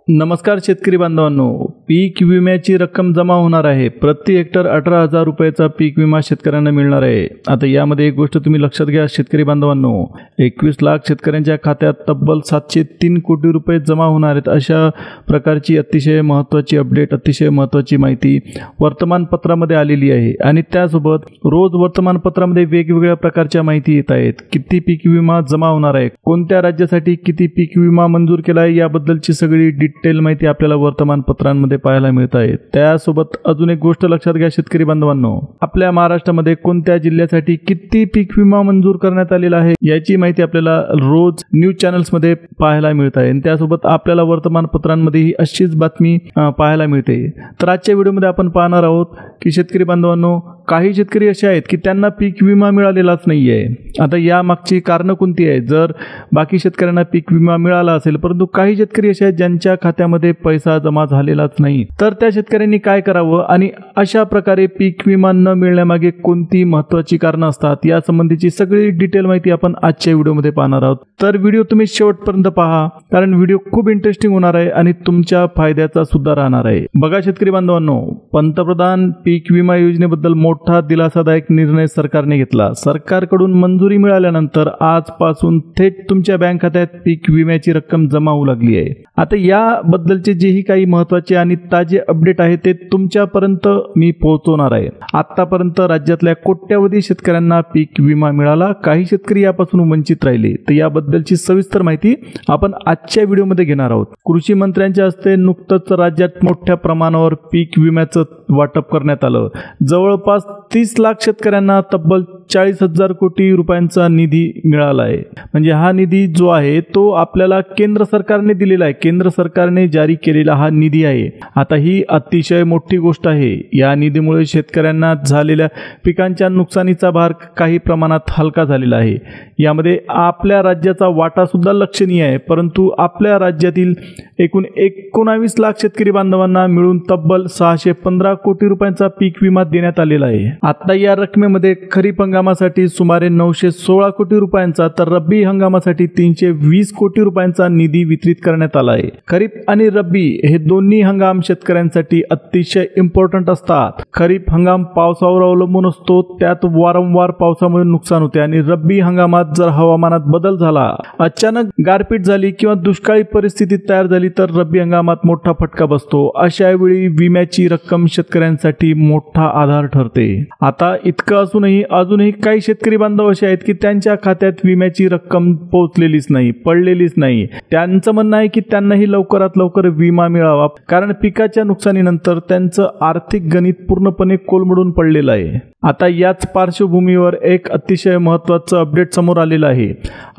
नमस्कार शेतकरी बांधवांनो, पीक विम्याची रक्कम जमा होणार आहे। प्रति हेक्टर 18,000 रुपयाचा पीक विमा शेतकऱ्यांना मिळणार आहे। आता यामध्ये एक गोष्ट तुम्ही लक्षात घ्या शेतकरी बांधवांनो, 21 लाख शेतकऱ्यांच्या खात्यात तब्बल 703 कोटी रुपये जमा होणार आहेत। अशा प्रकारची अतिशय महत्त्वाची अपडेट, अतिशय महत्त्वाची माहिती वर्तमानपत्रामध्ये आलेली आहे आणि त्यासोबत रोज वर्तमानपत्रामध्ये वेगवेगळ्या प्रकारच्या माहिती येत आहेत। किती पीक विमा जमा होणार आहे, कोणत्या राज्यासाठी किती पीक विमा मंजूर केला आहे, याबद्दलची सगळी डिटेल माहिती आपल्याला वर्तमानपत्रांमध्ये पाहायला मिळत आहे। त्यासोबत अजून एक गोष्ट लक्षात घ्या शेतकरी बांधवांनो, आपल्या महाराष्ट्रामध्ये कोणत्या जिल्ह्यासाठी किती पीक विमा मंजूर करण्यात आलेला आहे याची माहिती आपल्याला रोज न्यूज चॅनल्समध्ये पाहायला मिळत आहे आणि त्यासोबत आपल्याला वर्तमानपत्रांमध्येही अशीच बातमी पाहायला मिळते। तर आजच्या व्हिडिओमध्ये आपण पाहणार आहोत की शेतकरी बांधवांनो, काही शेतकरी असे आहेत की त्यांना पीक विमा मिळालेलाच नाही आहे। आता यामागची कारणं कोणती आहेत? जर बाकी शेतकऱ्यांना पीक विमा मिळाला असेल परंतु काही शेतकरी असे आहेत ज्यांच्या खात्यामध्ये पैसा जमा झालेलाच नाही, तर त्या शेतकऱ्यांनी काय करावं आणि अशा प्रकारे पीक विमा न मिळण्यामागे कोणती महत्त्वाची कारणं असतात या संबंधीची सगळी डिटेल माहिती आपण आजच्या व्हिडिओमध्ये पाहणार आहोत। तर व्हिडिओ तुम्ही शेवटपर्यंत पहा, कारण व्हिडिओ खूप इंटरेस्टिंग होणार आहे आणि तुमच्या फायद्याचा सुद्धा राहणार आहे। बघा शेतकरी बांधवांनो, पंतप्रधान पीक विमा योजनेबद्दल मोठा दिलासादायक निर्णय सरकारने घेतला। सरकारकडून मंजुरी मिळाल्यानंतर आजपासून थेट तुमच्या बँक खात्यात पीक विम्याची रक्कम जमा होऊ लागली आहे। आता याबद्दलचे जेही काही महत्त्वाचे आणि ताजे अपडेट आहे ते तुमच्यापर्यंत मी पोहोचवणार आहे। आतापर्यंत राज्यातल्या कोट्यावधी शेतकऱ्यांना पीक विमा मिळाला, काही शेतकरी यापासून वंचित राहिले। तर याबद्दलची सविस्तर माहिती आपण आजच्या व्हिडिओमध्ये घेणार आहोत। कृषी मंत्र्यांच्या हस्ते नुकतंच राज्यात मोठ्या प्रमाणावर पीक विम्याचं वाटप करण्यात आलं। जवळपास 30 लाख शेतकऱ्यांना तब्बल 40,000 कोटी रुपयांचा निधी मिळाला आहे। म्हणजे हा निधी जो आहे तो आपल्याला केंद्र सरकारने दिलेला आहे, केंद्र सरकारने जारी केलेला हा निधी आहे। आता ही अतिशय मोठी गोष्ट आहे। या निधीमुळे शेतकऱ्यांना झालेल्या पिकांच्या नुकसानीचा भार काही प्रमाणात हलका झालेला आहे। यामध्ये आपल्या राज्याचा वाटा सुद्धा लक्षणीय आहे, परंतु आपल्या राज्यातील एकूण 19 लाख शेतकरी बांधवांना मिळून तब्बल 615 कोटी रुपयांचा पीक विमा देण्यात आलेला आहे। आता या रकमेमध्ये खरीप हंगामासाठी सुमारे 916 कोटी रुपयांचा तर रब्बी हंगामासाठी 320 कोटी रुपयांचा निधी वितरित करण्यात आला आहे। खरीप आणि रब्बी हे दोन्ही हंगाम शेतकऱ्यांसाठी अतिशय इम्पॉर्टंट असतात। खरीप हंगाम पावसावर अवलंबून असतो, त्यात वारंवार पावसामुळे नुकसान होते आणि रब्बी हंगामात जर हवामानात बदल झाला, अचानक गारपीट झाली किंवा दुष्काळी परिस्थिती तयार झाली तर रब्बी हंगामात मोठा फटका बसतो। अशा वेळी विम्याची रक्कम शेतकऱ्यांसाठी मोठा आधार ठरते। आता इतकं अजूनही काही शेतकरी बांधव असे आहेत की त्यांच्या खात्यात विम्याची रक्कम पोहोचलेलीच नाही, पडलेलीच नाही। त्यांचं म्हणणं आहे की त्यांनाही लवकरात लवकर विमा मिळावा, कारण पिकाच्या नुकसानीनंतर त्यांचं आर्थिक गणित पूर्णपणे कोलमडून पडलेलं आहे। आता याच पार्श्वभूमीवर एक अतिशय महत्त्वाचं अपडेट समोर आलेलं आहे।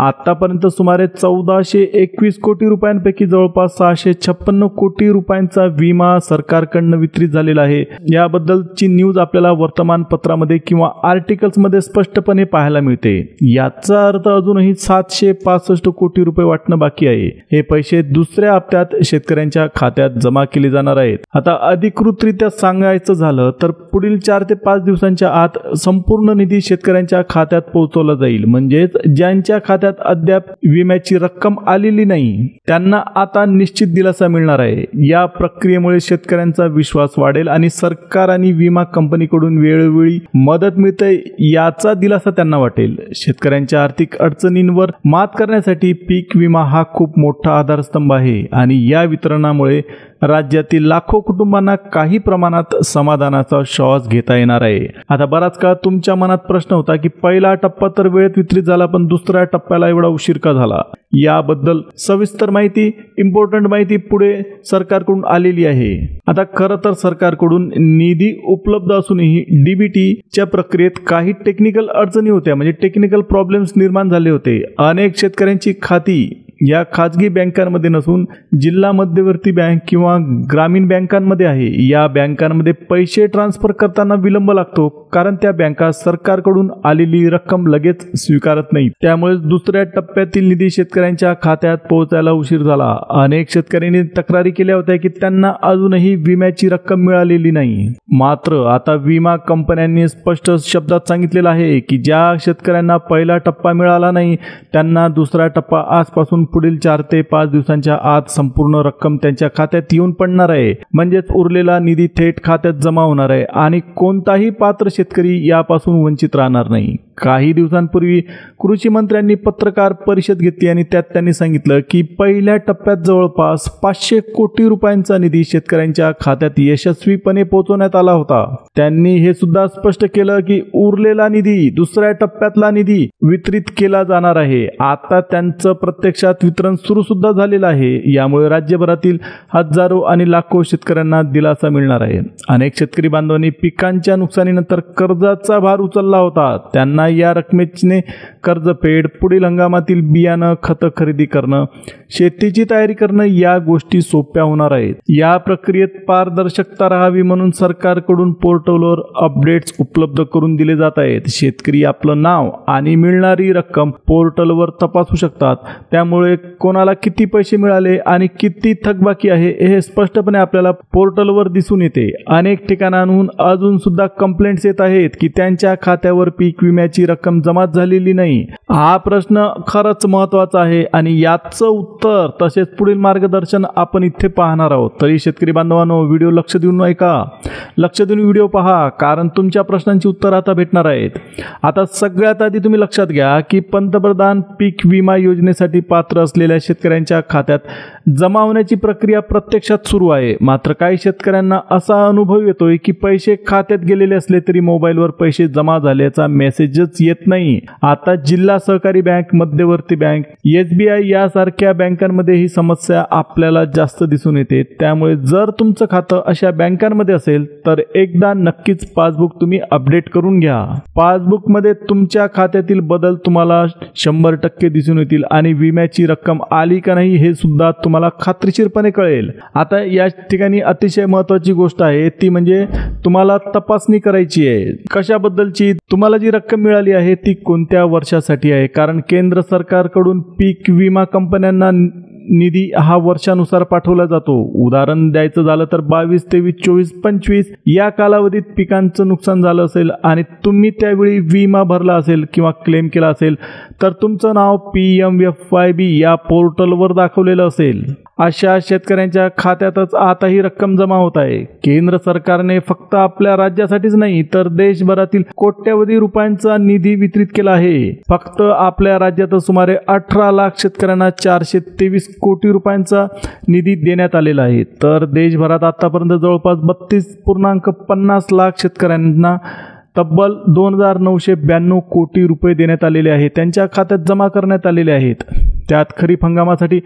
आतापर्यंत सुमारे 1421 कोटी रुपयांपैकी जवळपास 656 कोटी रुपयांचा विमा सरकारकडून वितरित झालेला आहे। याबद्दलची न्यूज आपल्याला वर्तमानपत्रामध्ये किंवा आर्टिकल्समध्ये स्पष्टपणे पाहायला मिळते। याचा अर्थ अजूनही 765 कोटी रुपये वाटणं बाकी आहे। हे पैसे दुसऱ्या हप्त्यात शेतकऱ्यांच्या खात्यात जमा केले जाणार आहेत। आता अधिकृतरित्या सांगायचं झालं तर पुढील 4 ते 5 दिवसांच्या आत संपूर्ण निधी शेतकऱ्यांच्या खात्यात पोहोचवला जाईल। म्हणजेच ज्यांच्या खात्यात अद्याप विम्याची रक्कम आलेली नाही त्यांना आता निश्चित दिलासा मिळणार आहे। या प्रक्रियेमुळे शेतकऱ्यांचा विश्वास वाढेल आणि सरकार आणि विमा कंपनीकडून वेळोवेळी मदत मिळते याचा दिलासा त्यांना वाटेल। शेतकऱ्यांच्या आर्थिक अडचणींवर मात करण्यासाठी पीक विमा हा खूप मोठा आधारस्तंभ आहे आणि या वितरणामुळे राज्यातील लाखो कुटुंबांना काही प्रमाणात समाधानाचा श्वास घेता येणार आहे। आता बराच काळ तुमच्या मनात प्रश्न होता की पहिला टप्पा तर वेळेत वितरित झाला, पण दुसऱ्या टप्प्याला एवढा उशीर का झाला? याबद्दल सविस्तर माहिती, इम्पॉर्टंट माहिती पुढे सरकारकडून आलेली आहे। आता खरं तर सरकारकडून निधी उपलब्ध असूनही डीबीटीच्या प्रक्रियेत काही टेक्निकल अडचणी होत्या, म्हणजे टेक्निकल प्रॉब्लेम्स निर्माण झाले होते। अनेक शेतकऱ्यांची खाती या खाजगी बँकांमध्ये नसून जिल्हा मध्यवर्ती बँक किंवा ग्रामीण बँकांमध्ये आहे। या बँकांमध्ये पैसे ट्रान्सफर करताना विलंब लागतो, कारण त्या बँका सरकारकडून आलेली रक्कम लगेच स्वीकारत नाहीत। त्यामुळे दुसऱ्या टप्प्यातील निधी शेतकऱ्यांच्या खात्यात पोहोचायला उशीर झाला। अनेक शेतकऱ्यांनी तक्रारी केल्या होत्या की त्यांना अजूनही विम्याची रक्कम मिळालेली नाही। मात्र आता विमा कंपन्यांनी स्पष्ट शब्दात सांगितलेलं आहे की ज्या शेतकऱ्यांना पहिला टप्पा मिळाला नाही त्यांना दुसरा टप्पा आजपासून सरकारकडून पुढील 4 ते 5 दिवसांच्या आत संपूर्ण रक्कम त्यांच्या खात्यात येऊन पडणार आहे. म्हणजेच उरलेला निधी थेट खात्यात जमा होणार आहे आणि कोणताही पात्र शेतकरी यापासून वंचित राहणार नाही. काही दिवसांपूर्वी कृषी मंत्र्यांनी पत्रकार परिषद घेतली आणि त्यात त्यांनी सांगितलं की पहिल्या टप्प्यात जवळपास 500 कोटी रुपयांचा निधी शेतकऱ्यांच्या खात्यात यशस्वीपणे पोहोचवण्यात आला होता. त्यांनी हे सुद्धा स्पष्ट केलं की उरलेला निधी, दुसऱ्या टप्प्यातला निधी वितरित केला जाणार आहे. आता त्यांचं प्रत्यक्षात वितरण सुरू सुद्धा झालेलं आहे. यामुळे राज्यभरातील हजारो आणि लाखो शेतकऱ्यांना दिलासा मिळणार आहे. अनेक शेतकरी बांधवांनी पिकांच्या नुकसानीनंतर कर्जाचा भार उचलला होता. त्यांना या रकमेने कर्जफेड, पुढील हंगामातील बियाणं, खतं खरेदी करणं, शेतीची तयारी करणं या गोष्टी सोप्या होणार आहेत. या प्रक्रियेत पारदर्शकता राहावी म्हणून सरकारकडून पोर्टलवर अपडेट्स उपलब्ध करून दिले जात आहेत. शेतकरी आपलं नाव आणि मिळणारी रक्कम पोर्टलवर तपासू शकतात. त्यामुळे कोणाला किती पैसे मिळाले आणि किती थकबाकी आहे हे स्पष्टपणे आपल्याला पोर्टलवर दिसून येते. अनेक ठिकाणांहून अजून सुद्धा कंप्लेंट्स येत आहेत की त्यांच्या खात्यावर पीक विम्याची रक्कम जमा झालेली नाही. हा प्रश्न खरंच महत्त्वाचा आहे आणि याचं उत्तर तसेच पुढील मार्गदर्शन आपण इथे पाहणार आहोत. तरी शेतकरी बांधवांनो, व्हिडिओ लक्ष देऊन ऐका, लक्ष देऊन व्हिडिओ पहा, कारण तुमच्या प्रश्नांची उत्तर आता भेटणार आहेत. आता सगळ्यात आधी तुम्ही लक्षात घ्या की पंतप्रधान पीक विमा योजनेसाठी पात्र असलेल्या शेतकऱ्यांच्या खात्यात जमा होण्याची प्रक्रिया प्रत्यक्षात सुरू आहे. मात्र काही शेतकऱ्यांना असा अनुभव येतोय की पैसे खात्यात गेलेले असले तरी मोबाईलवर पैसे जमा झाल्याचा मेसेजच येत नाही. आता जिल्हा सहकारी बँक, मध्यवर्ती बँक, SBI यासारख्या बँकांमध्ये ही समस्या आपल्याला जास्त दिसून येते. त्यामुळे जर तुमचं खातं अशा बँकांमध्ये असेल तर एकदा नक्कीच पासबुक तुम्ही अपडेट करून घ्या. पासबुकमध्ये तुमच्या खात्यातील बदल तुम्हाला 100% दिसून येतील आणि विम्याची रक्कम आली का नाही हे सुद्धा तुम्हाला खात्रीशीरपणे कळेल. आता या ठिकाणी अतिशय महत्त्वाची गोष्ट आहे ती म्हणजे तुम्हाला तपासणी करायची आहे. कशाबद्दलची? तुम्हाला जी रक्कम मिळाली आहे ती कोणत्या वर्षासाठी आहे. कारण केंद्र सरकारकडून पीक विमा कंपन्यांना निधी हा वर्षानुसार पाठवला जातो. उदाहरण द्यायचं झालं तर 22, 23, 24, 25 या कालावधीत पिकांचं नुकसान झालं असेल आणि तुम्ही त्यावेळी विमा भरला असेल किंवा क्लेम केला असेल तर तुमचं नाव PMFYB या पोर्टलवर दाखवलेलं असेल. अशा शेतकऱ्यांच्या खात्यातच आता ही रक्कम जमा होत आहे. केंद्र सरकारने फक्त आपल्या राज्यासाठीच नाही तर देशभरातील कोट्यवधी रुपयांचा निधी वितरित केला आहे. फक्त आपल्या राज्यातच सुमारे 18 लाख शेतकऱ्यांना 423 कोटी रुपयांचा निधी देण्यात आलेला आहे. तर देशभरात आतापर्यंत जवळपास 32.50 लाख शेतकऱ्यांना तब्बल 2,992 कोटी रुपये देण्यात आलेले आहेत, त्यांच्या खात्यात जमा करण्यात आलेले आहेत. त्यात खरीप हंगामासाठी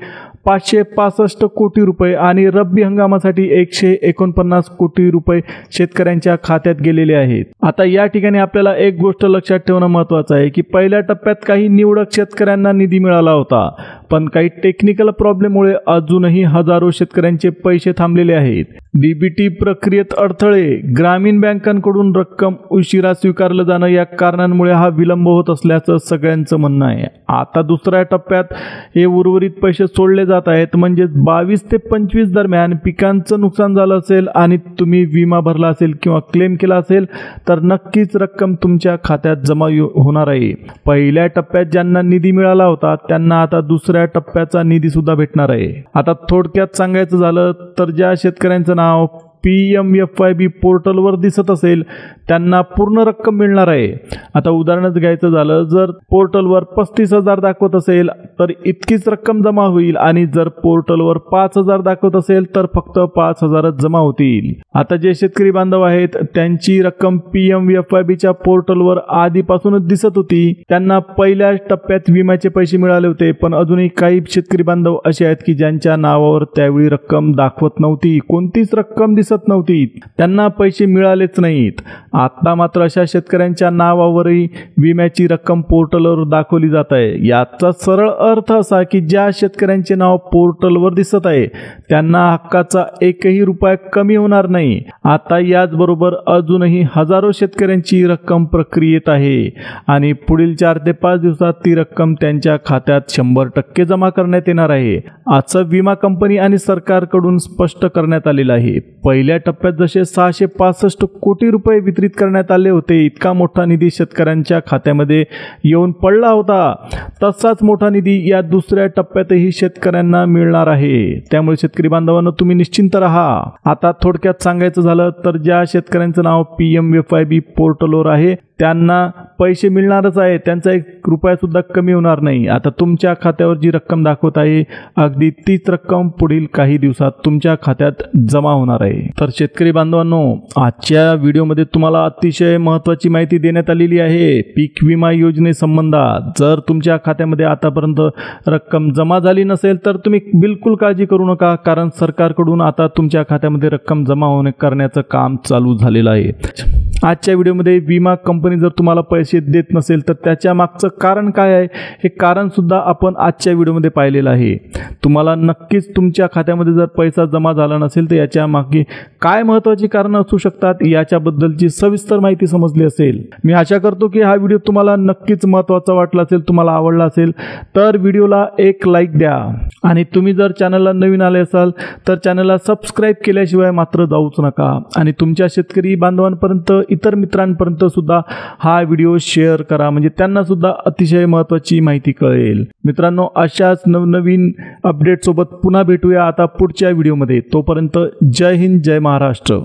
565 कोटी रुपये आणि रब्बी हंगामासाठी 149 कोटी रुपये शेतकऱ्यांच्या खात्यात गेलेले आहेत. आता या ठिकाणी आपल्याला एक गोष्ट लक्षात ठेवणं महत्त्वाचं आहे की पहिल्या टप्प्यात काही निवडक शेतकऱ्यांना निधी मिळाला होता, पण काही टेक्निकल प्रॉब्लेममुळे अजूनही हजारो शेतकऱ्यांचे पैसे थांबलेले आहेत. DBT प्रक्रियेत अडथळे, ग्रामीण बँकांकडून रक्कम उशिरा स्वीकारलं जाणं या कारणांमुळे हा विलंब होत असल्याचं सगळ्यांचं म्हणणं आहे. आता दुसऱ्या टप्प्यात हे उर्वरित पैसे सोडले जात आहेत. म्हणजे 22 ते 25 दरम्यान पिकांचं नुकसान झालं असेल आणि तुम्ही विमा भरला असेल किंवा क्लेम केला असेल तर नक्कीच रक्कम तुमच्या खात्यात जमा होणार आहे. पहिल्या टप्प्यात ज्यांना निधी मिळाला होता त्यांना आता दुसऱ्या टप्प्याचा निधी सुद्धा भेटणार आहे. आता थोडक्यात सांगायचं झालं तर ज्या शेतकऱ्यांचं नाव PMFYB पोर्टलवर दिसत असेल त्यांना पूर्ण रक्कम मिळणार आहे. आता उदाहरणच घ्यायचं झालं, जर पोर्टलवर 35,000 दाखवत असेल तर इतकीच रक्कम जमा होईल आणि जर पोर्टलवर 5,000 दाखवत असेल तर फक्त 5,000च जमा होतील. आता जे शेतकरी बांधव आहेत त्यांची रक्कम PMFYBच्या पोर्टलवर आधीपासूनच दिसत होती, त्यांना पहिल्या टप्प्यात विम्याचे पैसे मिळाले होते, पण अजूनही काही शेतकरी बांधव असे आहेत की ज्यांच्या नावावर त्यावेळी रक्कम दाखवत नव्हती, कोणतीच रक्कम दिसत नव्हती, त्यांना पैसे मिळालेच नाहीत. आता मात्र अशा शेतकऱ्यांच्या नावावरही विम्याची रक्कम पोर्टलवर दाखवली जात आहे. याचा सरळ अर्थ असा की ज्या शेतकऱ्यांचे नाव पोर्टलवर दिसत आहे त्यांना हक्काचा एकही रुपया कमी होणार नाही. आता याचबरोबर अजूनही हजारो शेतकऱ्यांची रक्कम प्रक्रियेत आहे आणि पुढील 4 ते 5 दिवसात ती रक्कम त्यांच्या खात्यात 100% जमा करण्यात येणार आहे, असं विमा कंपनी आणि सरकारकडून स्पष्ट करण्यात आलेलं आहे. पहिल्या टप्प्यात जसे 665 कोटी रुपये वितरित करण्यात आले होते, इतका मोठा निधी शेतकऱ्यांच्या खात्यामध्ये येऊन पडला होता, तसाच मोठा निधी या दुसऱ्या टप्प्यातही शेतकऱ्यांना मिळणार आहे. त्यामुळे शेतकरी बांधवांनो, तुम्ही निश्चिंत राहा. आता थोडक्यात सांगायचं झालं तर ज्या शेतकऱ्यांचं नाव PMFIB पोर्टलवर आहे त्यांना पैसे मिळणारच आहे, त्यांचा 1 रुपया सुद्धा कमी होणार नाही. आता तुमच्या खात्यावर जी रक्कम दाखवत आहे अगदी तीच रक्कम पुढील काही दिवसात तुमच्या खात्यात जमा होणार आहे. तर शेतकरी बांधवांनो, आजच्या व्हिडिओमध्ये तुम्हाला अतिशय महत्त्वाची माहिती देण्यात आलेली आहे पीक विमा योजनेसंबंधात. जर तुमच्या खात्यामध्ये आतापर्यंत रक्कम जमा झाली नसेल तर तुम्ही बिलकुल काळजी करू नका, कारण सरकारकडून आता तुमच्या खात्यामध्ये रक्कम जमा करण्याचं काम चालू झालेलं आहे. आजच्या व्हिडिओमध्ये विमा कंपनी जर तुम्हाला पैसे देत नसेल तर त्याच्या मागचं कारण काय आहे हे कारण सुद्धा आपण आजच्या व्हिडिओमध्ये पाहिलेलं आहे. तुम्हाला नक्कीच तुमच्या खात्यामध्ये जर पैसा जमा झाला नसेल तर याच्या मागे काय महत्त्वाची कारणं असू शकतात याच्याबद्दलची सविस्तर माहिती समजली असेल. मी आशा करतो की हा व्हिडिओ तुम्हाला नक्कीच महत्त्वाचा वाटला असेल, तुम्हाला आवडला असेल तर व्हिडिओला एक लाईक द्या. आणि तुम्ही जर चॅनलला नवीन आले असाल तर चॅनलला सबस्क्राईब केल्याशिवाय मात्र जाऊच नका. आणि तुमच्या शेतकरी बांधवांपर्यंत, इतर मित्रांपर्यंत सुद्धा हा व्हिडिओ शेअर करा, म्हणजे त्यांना सुद्धा अतिशय महत्त्वाची माहिती कळेल. मित्रांनो, अशाच नवनवीन अपडेट सोबत पुन्हा भेटूया आता पुढच्या व्हिडिओमध्ये. तोपर्यंत जय हिंद, जय महाराष्ट्र.